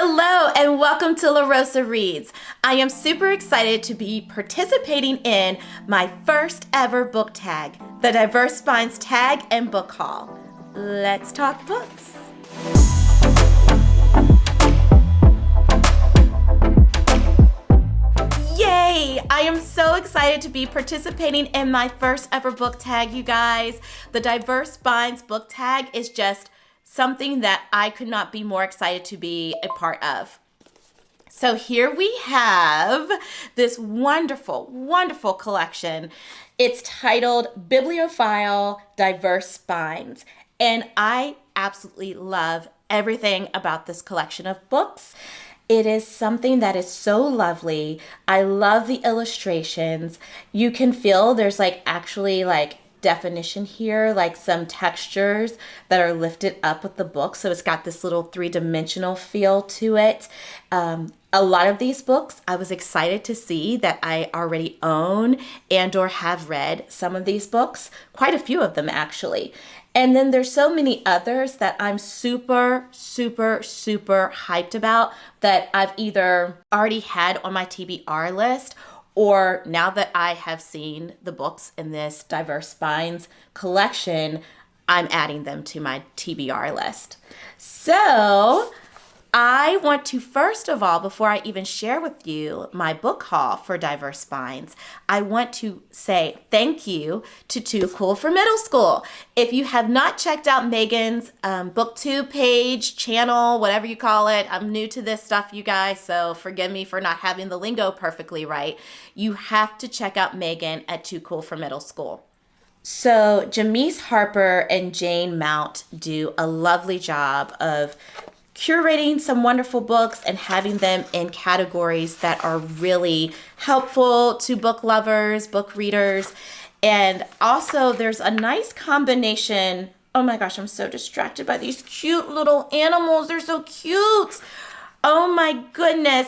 Hello and welcome to La Rosa Reads. I am super excited to be participating in my first ever book tag, the Diverse Spines Tag and Book Haul. Let's talk books. Yay! I am so excited to be participating in my first ever book tag, you guys. The Diverse Spines book tag is just something that I could not be more excited to be a part of. So here we have this wonderful, wonderful collection. It's titled Bibliophile, Diverse Spines. And I absolutely love everything about this collection of books. It is something that is so lovely. I love the illustrations. You can feel there's actually definition here, like some textures that are lifted up with the book. So it's got this little three-dimensional feel to it. A lot of these books I was excited to see that I already own and or have read some of these books, quite a few of them actually. And then there's so many others that I'm super, super, super hyped about that I've either already had on my TBR list, or now that I have seen the books in this Diverse Spines collection, I'm adding them to my TBR list. So I want to, first of all, before I even share with you my book haul for Diverse Spines, I want to say thank you to Too Cool for Middle School. If you have not checked out Megan's BookTube page, channel, whatever you call it, I'm new to this stuff, you guys, so forgive me for not having the lingo perfectly right. You have to check out Megan at Too Cool for Middle School. So Jamise Harper and Jane Mount do a lovely job of curating some wonderful books and having them in categories that are really helpful to book lovers, book readers. And also there's a nice combination. Oh my gosh, I'm so distracted by these cute little animals. They're so cute. Oh my goodness.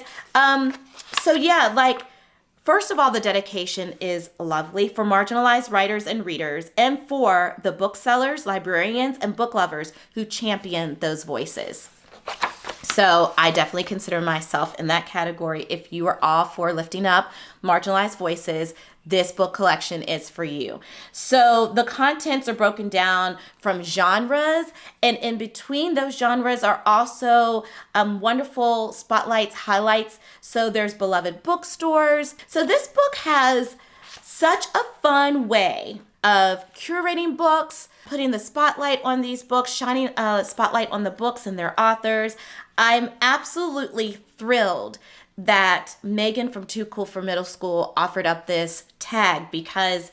First of all, the dedication is lovely for marginalized writers and readers and for the booksellers, librarians, and book lovers who champion those voices. So I definitely consider myself in that category. If you are all for lifting up marginalized voices, this book collection is for you. So the contents are broken down from genres, and in between those genres are also wonderful spotlights, highlights. So there's beloved bookstores. So this book has such a fun way of curating books, putting the spotlight on these books, shining a spotlight on the books and their authors. I'm absolutely thrilled that Megan from Too Cool for Middle School offered up this tag, because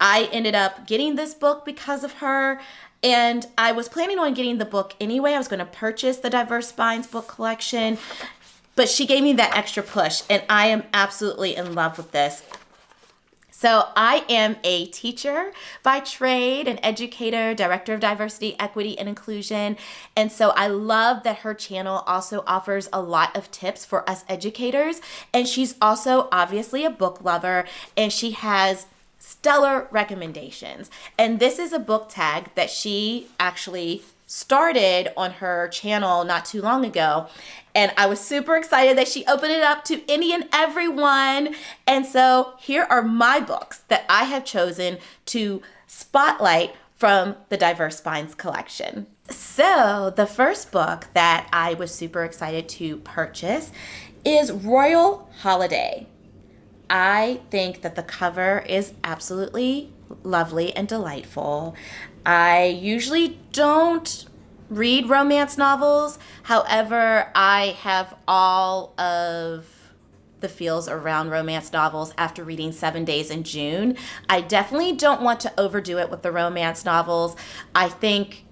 I ended up getting this book because of her. And I was planning on getting the book anyway. I was going to purchase the Diverse Spines book collection, but she gave me that extra push, and I am absolutely in love with this. So I am a teacher by trade, an educator, director of diversity, equity, and inclusion. And so I love that her channel also offers a lot of tips for us educators. And she's also obviously a book lover, and she has stellar recommendations. And this is a book tag that she actually started on her channel not too long ago. And I was super excited that she opened it up to any and everyone. And so here are my books that I have chosen to spotlight from the Diverse Spines collection. So the first book that I was super excited to purchase is Royal Holiday. I think that the cover is absolutely lovely and delightful. I usually don't read romance novels. However, I have all of the feels around romance novels after reading 7 Days in June. I definitely don't want to overdo it with the romance novels. I think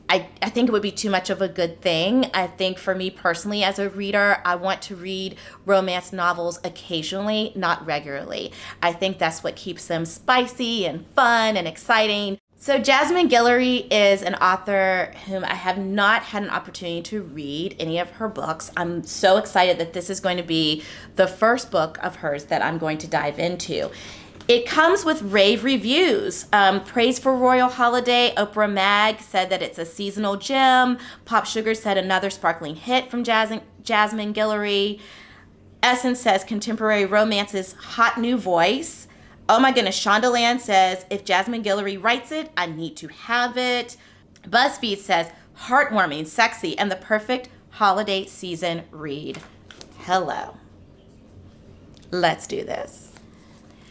it would be too much of a good thing. I think for me personally as a reader, I want to read romance novels occasionally, not regularly. I think that's what keeps them spicy and fun and exciting. So Jasmine Guillory is an author whom I have not had an opportunity to read any of her books. I'm so excited that this is going to be the first book of hers that I'm going to dive into. It comes with rave reviews. Praise for Royal Holiday. Oprah Mag said that it's a seasonal gem. Pop Sugar said another sparkling hit from Jasmine Guillory. Essence says contemporary romance's hot new voice. Oh my goodness, Shondaland says if Jasmine Guillory writes it, I need to have it. BuzzFeed says heartwarming, sexy, and the perfect holiday season read. Hello. Let's do this.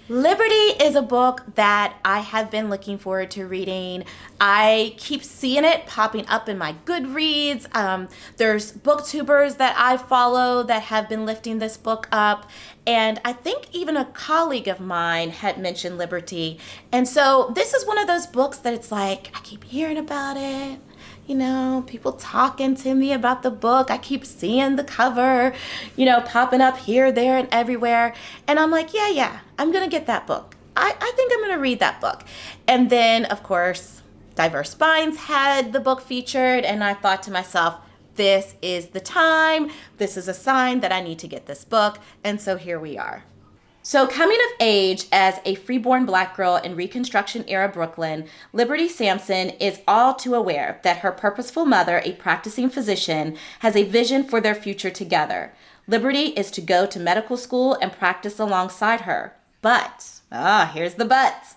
Liberty is a book that I have been looking forward to reading. I keep seeing it popping up in my Goodreads. There's booktubers that I follow that have been lifting this book up. And I think even a colleague of mine had mentioned Liberty. And so this is one of those books that it's like, I keep hearing about it. You know, people talking to me about the book. I keep seeing the cover, popping up here, there, and everywhere. And I'm like, yeah, I'm going to get that book. I think I'm going to read that book. And then, of course, Diverse Spines had the book featured. And I thought to myself, this is the time. This is a sign that I need to get this book. And so here we are. So coming of age as a freeborn Black girl in Reconstruction-era Brooklyn, Liberty Sampson is all too aware that her purposeful mother, a practicing physician, has a vision for their future together. Liberty is to go to medical school and practice alongside her. But, here's the but.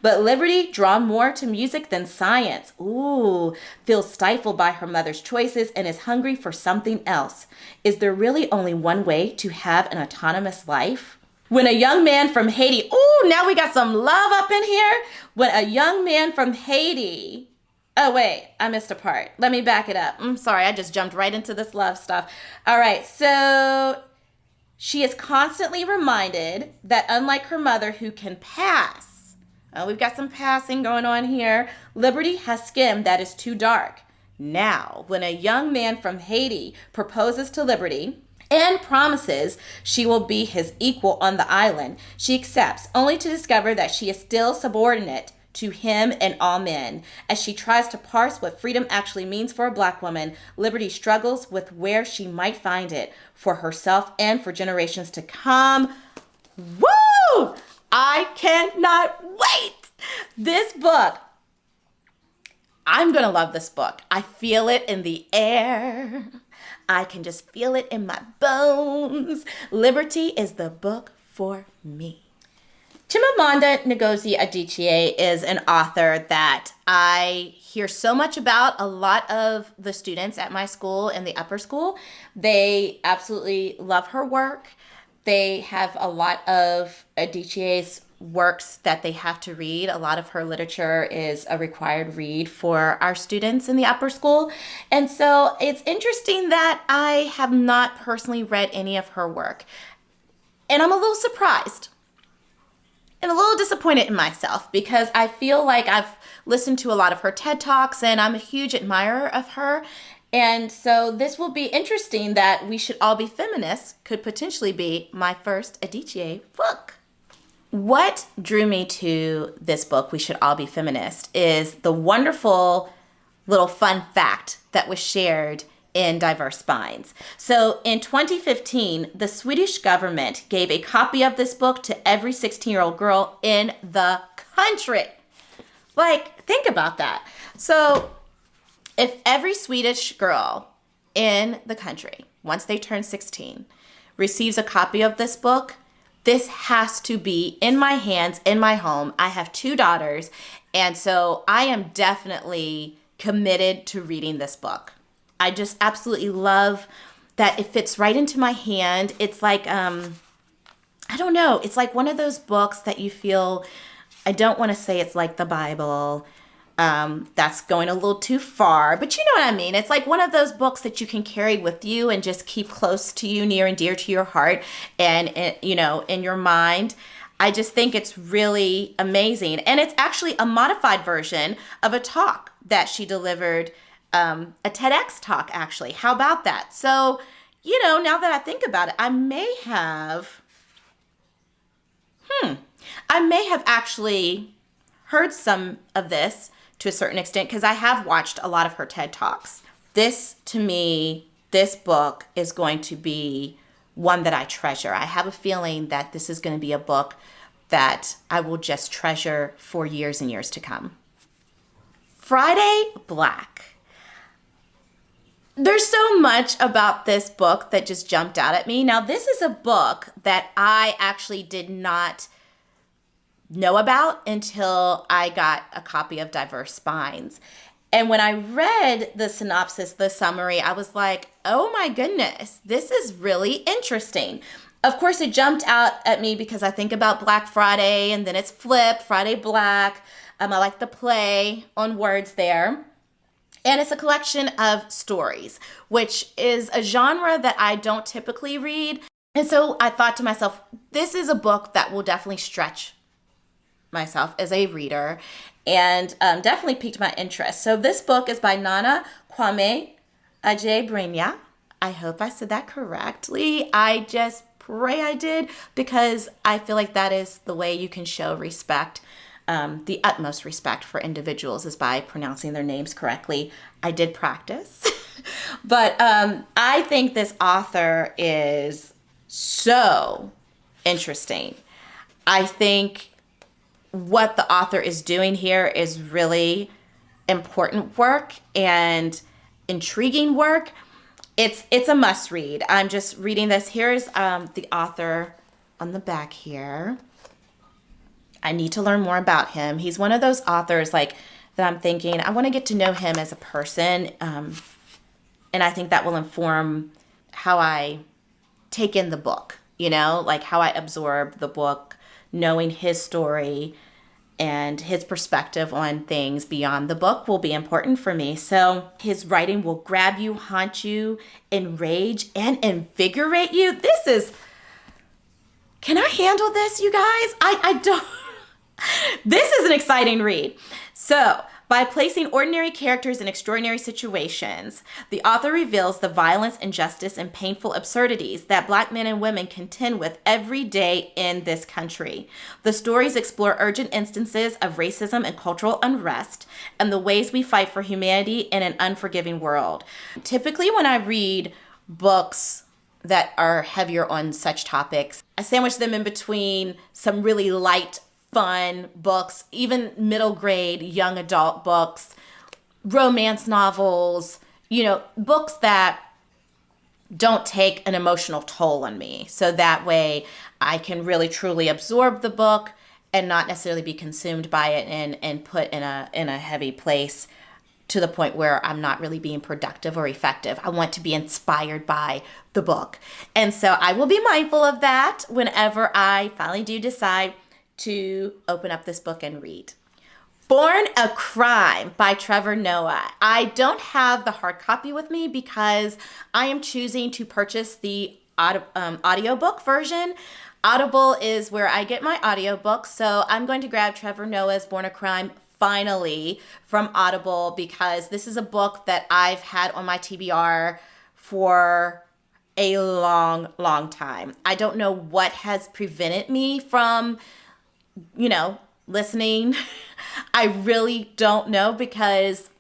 But Liberty, drawn more to music than science, feels stifled by her mother's choices and is hungry for something else. Is there really only one way to have an autonomous life? When a young man from Haiti, now we got some love up in here. When a young man from Haiti, oh wait, I missed a part. Let me back it up. I'm sorry, I just jumped right into this love stuff. All right, so she is constantly reminded that unlike her mother who can pass, we've got some passing going on here, Liberty has skin that is too dark. Now, when a young man from Haiti proposes to Liberty, and promises she will be his equal on the island, she accepts, only to discover that she is still subordinate to him and all men. As she tries to parse what freedom actually means for a Black woman, Liberty struggles with where she might find it for herself and for generations to come. Woo! I cannot wait! This book, I'm going to love this book. I feel it in the air. I can just feel it in my bones. Liberty is the book for me. Chimamanda Ngozi Adichie is an author that I hear so much about. A lot of the students at my school in the upper school, they absolutely love her work. They have a lot of Adichie's works that they have to read. A lot of her literature is a required read for our students in the upper school. And so it's interesting that I have not personally read any of her work. And I'm a little surprised and a little disappointed in myself because I feel like I've listened to a lot of her TED Talks and I'm a huge admirer of her. And so this will be interesting that We Should All Be Feminists could potentially be my first Adichie book. What drew me to this book, We Should All Be Feminist, is the wonderful little fun fact that was shared in Diverse Spines. So in 2015, the Swedish government gave a copy of this book to every 16-year-old girl in the country. Like, think about that. So if every Swedish girl in the country, once they turn 16, receives a copy of this book, this has to be in my hands, in my home. I have 2 daughters, and so I am definitely committed to reading this book. I just absolutely love that it fits right into my hand. It's like, I don't know, it's like one of those books that you feel, I don't want to say it's like the Bible. That's going a little too far, but you know what I mean? It's like one of those books that you can carry with you and just keep close to you, near and dear to your heart and, in your mind. I just think it's really amazing. And it's actually a modified version of a talk that she delivered, a TEDx talk, actually. How about that? So, now that I think about it, I may have actually heard some of this to a certain extent because I have watched a lot of her TED Talks. This book is going to be one that I treasure. I have a feeling that this is going to be a book that I will just treasure for years and years to come. Friday Black. There's so much about this book that just jumped out at me. Now, this is a book that I actually did not know about until I got a copy of Diverse Spines. And when I read the synopsis, the summary, I was like, oh my goodness, this is really interesting. Of course, it jumped out at me because I think about Black Friday and then it's flipped, Friday Black. I like the play on words there. And it's a collection of stories, which is a genre that I don't typically read. And so I thought to myself, this is a book that will definitely stretch myself as a reader and definitely piqued my interest. So this book is by Nana Kwame Adjei-Brenyah. I hope I said that correctly. I just pray I did, because I feel like that is the way you can show respect. The utmost respect for individuals is by pronouncing their names correctly. I did practice. But I think this author is so interesting. I think what the author is doing here is really important work and intriguing work. It's a must read. I'm just reading this. Here's the author on the back here. I need to learn more about him. He's one of those authors like that I'm thinking, I want to get to know him as a person. And I think that will inform how I take in the book, like how I absorb the book, knowing his story and his perspective on things beyond the book will be important for me. So his writing will grab you, haunt you, enrage, and invigorate you. Can I handle this, you guys? I don't. This is an exciting read. So, by placing ordinary characters in extraordinary situations, the author reveals the violence, injustice, and painful absurdities that Black men and women contend with every day in this country. The stories explore urgent instances of racism and cultural unrest and the ways we fight for humanity in an unforgiving world. Typically, when I read books that are heavier on such topics, I sandwich them in between some really light, fun books, even middle grade, young adult books, romance novels, books that don't take an emotional toll on me. So that way I can really truly absorb the book and not necessarily be consumed by it and put in a heavy place to the point where I'm not really being productive or effective. I want to be inspired by the book. And so I will be mindful of that whenever I finally do decide to open up this book and read. Born a Crime by Trevor Noah. I don't have the hard copy with me because I am choosing to purchase the audiobook version. Audible is where I get my audiobooks, so I'm going to grab Trevor Noah's Born a Crime finally from Audible, because this is a book that I've had on my TBR for a long, long time. I don't know what has prevented me from listening. I really don't know, because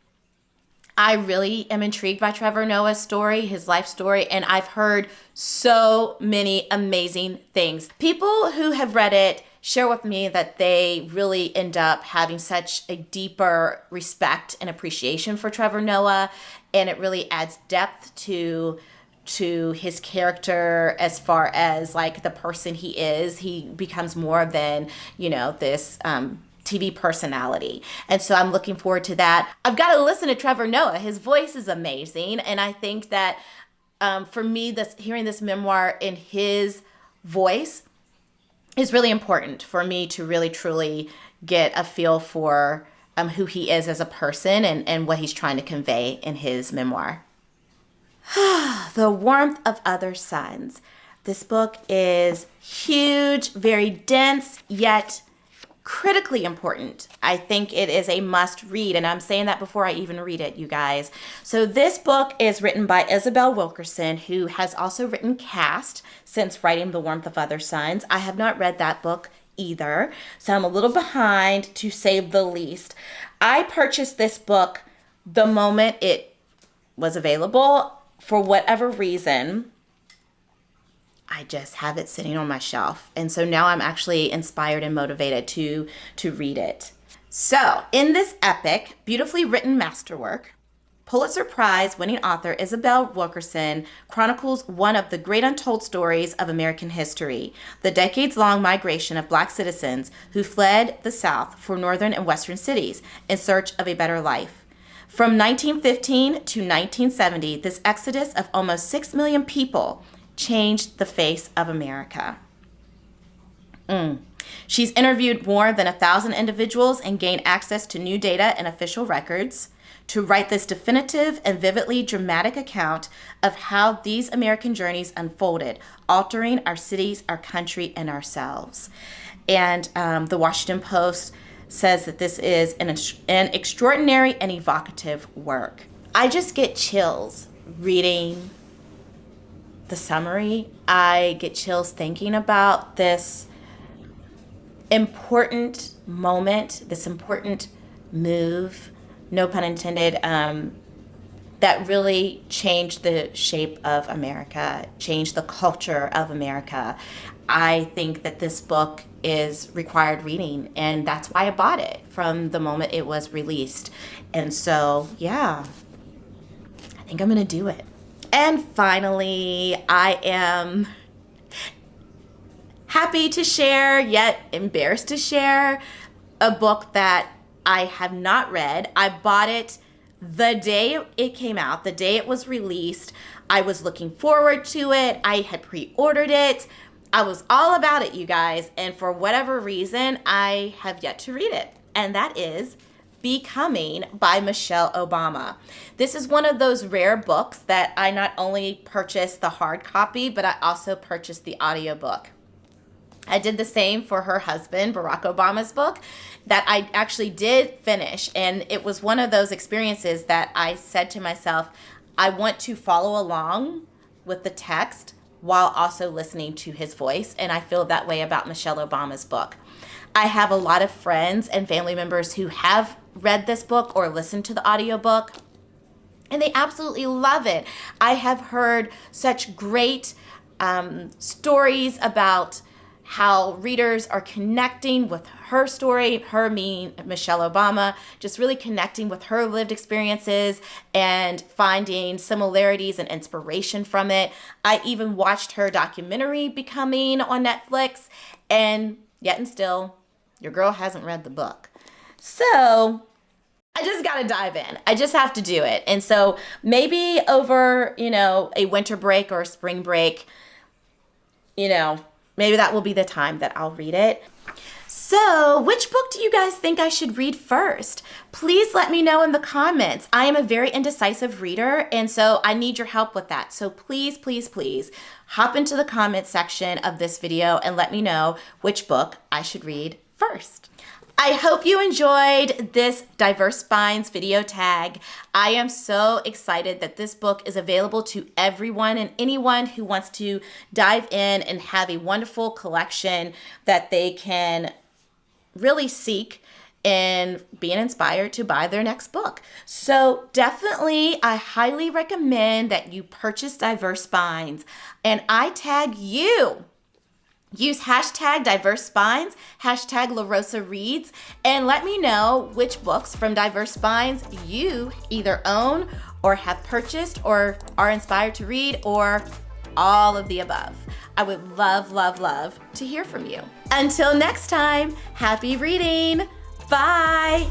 I really am intrigued by Trevor Noah's story, his life story, and I've heard so many amazing things. People who have read it share with me that they really end up having such a deeper respect and appreciation for Trevor Noah, and it really adds depth to his character as far as like the person he is. He becomes more than, this TV personality. And so I'm looking forward to that. I've got to listen to Trevor Noah. His voice is amazing. And I think that for me, hearing this memoir in his voice is really important for me to really, truly get a feel for who he is as a person and what he's trying to convey in his memoir. The Warmth of Other Suns. This book is huge, very dense, yet critically important. I think it is a must read, and I'm saying that before I even read it, you guys. So this book is written by Isabel Wilkerson, who has also written Caste since writing The Warmth of Other Suns. I have not read that book either, so I'm a little behind, to say the least. I purchased this book the moment it was available. For whatever reason, I just have it sitting on my shelf. And so now I'm actually inspired and motivated to read it. So in this epic, beautifully written masterwork, Pulitzer Prize winning author Isabel Wilkerson chronicles one of the great untold stories of American history, the decades-long migration of Black citizens who fled the South for northern and western cities in search of a better life. From 1915 to 1970, this exodus of almost 6 million people changed the face of America. She's interviewed more than 1,000 individuals and gained access to new data and official records to write this definitive and vividly dramatic account of how these American journeys unfolded, altering our cities, our country, and ourselves. And the Washington Post says that this is an extraordinary and evocative work. I just get chills reading the summary. I get chills thinking about this important moment, this important move, no pun intended, that really changed the shape of America, changed the culture of America. I think that this book is required reading, and that's why I bought it from the moment it was released. And so, yeah, I think I'm gonna do it. And finally, I am happy to share, yet embarrassed to share, a book that I have not read. I bought it the day it came out, the day it was released. I was looking forward to it. I had pre-ordered it. I was all about it, you guys. And for whatever reason, I have yet to read it. And that is Becoming by Michelle Obama. This is one of those rare books that I not only purchased the hard copy, but I also purchased the audiobook. I did the same for her husband, Barack Obama's book, that I actually did finish. And it was one of those experiences that I said to myself, I want to follow along with the text while also listening to his voice. And I feel that way about Michelle Obama's book. I have a lot of friends and family members who have read this book or listened to the audiobook, and they absolutely love it. I have heard such great stories about how readers are connecting with her story, her meaning Michelle Obama, just really connecting with her lived experiences and finding similarities and inspiration from it. I even watched her documentary Becoming on Netflix, and yet and still, your girl hasn't read the book. So I just got to dive in. I just have to do it. And so maybe over, a winter break or a spring break, maybe that will be the time that I'll read it. So, which book do you guys think I should read first? Please let me know in the comments. I am a very indecisive reader, and so I need your help with that. So please, please, please hop into the comment section of this video and let me know which book I should read first. I hope you enjoyed this Diverse Spines video tag. I am so excited that this book is available to everyone and anyone who wants to dive in and have a wonderful collection that they can really seek in being inspired to buy their next book. So definitely, I highly recommend that you purchase Diverse Spines, and I tag you. Use hashtag Diverse Spines, hashtag La Rosa Reads, and let me know which books from Diverse Spines you either own or have purchased or are inspired to read, or all of the above. I would love, love, love to hear from you. Until next time, happy reading. Bye.